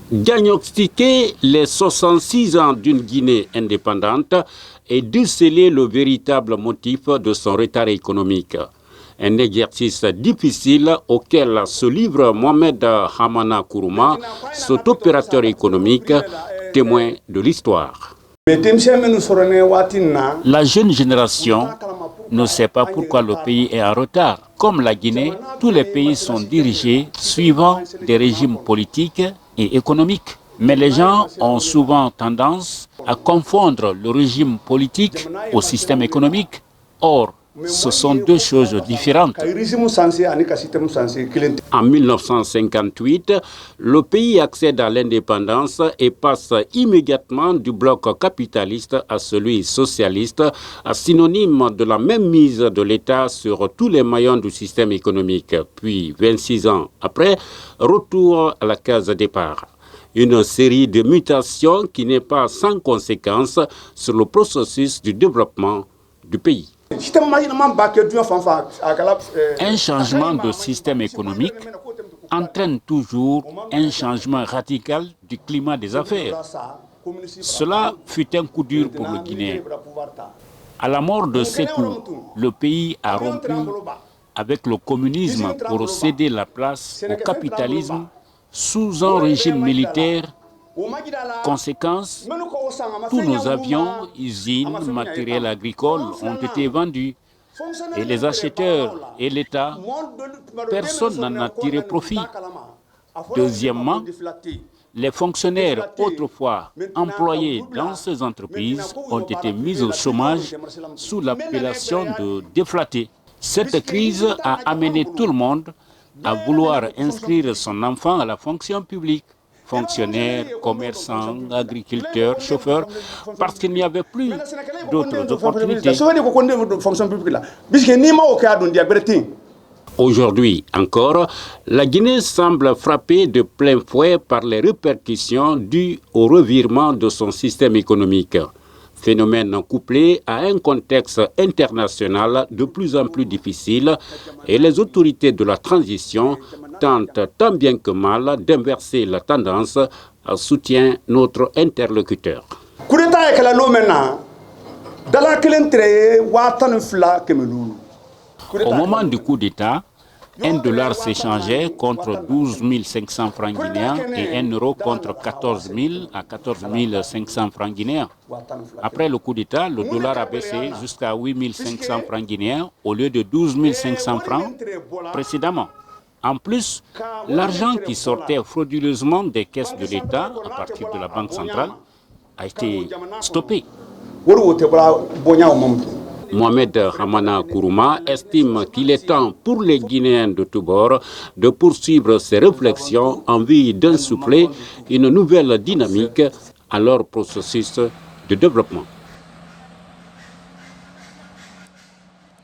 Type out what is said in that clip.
Diagnostiquer les 66 ans d'une Guinée indépendante et déceler le véritable motif de son retard économique. Un exercice difficile auquel se livre Mohamed Hamana Kourouma, cet opérateur économique, témoin de l'histoire. La jeune génération ne sait pas pourquoi le pays est en retard. Comme la Guinée, tous les pays sont dirigés suivant des régimes politiques et économiques. Mais les gens ont souvent tendance à confondre le régime politique au système économique. Or, ce sont deux choses différentes. En 1958, le pays accède à l'indépendance et passe immédiatement du bloc capitaliste à celui socialiste, synonyme de la même mise de l'État sur tous les maillons du système économique. Puis, 26 ans après, retour à la case départ. Une série de mutations qui n'est pas sans conséquence sur le processus du développement du pays. Un changement de système économique entraîne toujours un changement radical du climat des affaires. Cela fut un coup dur pour le Guinéen. À la mort de Sékou, le pays a rompu avec le communisme pour céder la place au capitalisme sous un régime militaire. Conséquence, tous nos avions, usines, matériel agricole ont été vendus. Et les acheteurs et l'État, personne n'en a tiré profit. Deuxièmement, les fonctionnaires autrefois employés dans ces entreprises ont été mis au chômage sous l'appellation de déflatés. Cette crise a amené tout le monde à vouloir inscrire son enfant à la fonction publique. Fonctionnaires, commerçants, agriculteurs, chauffeurs, parce qu'il n'y avait plus d'autres opportunités. Aujourd'hui encore, la Guinée semble frappée de plein fouet par les répercussions dues au revirement de son système économique. Phénomène couplé à un contexte international de plus en plus difficile et les autorités de la transition tentent tant bien que mal d'inverser la tendance, soutient notre interlocuteur. Au moment du coup d'État, $1 s'échangeait contre 12 500 francs guinéens et 1 euro contre 14 000 à 14 500 francs guinéens. Après le coup d'État, le dollar a baissé jusqu'à 8 500 francs guinéens au lieu de 12 500 francs précédemment. En plus, l'argent qui sortait frauduleusement des caisses de l'État à partir de la Banque centrale a été stoppé. Mohamed Hamana Kourouma estime qu'il est temps pour les Guinéens de tous bords de poursuivre ces réflexions en vue d'insuffler une nouvelle dynamique à leur processus de développement.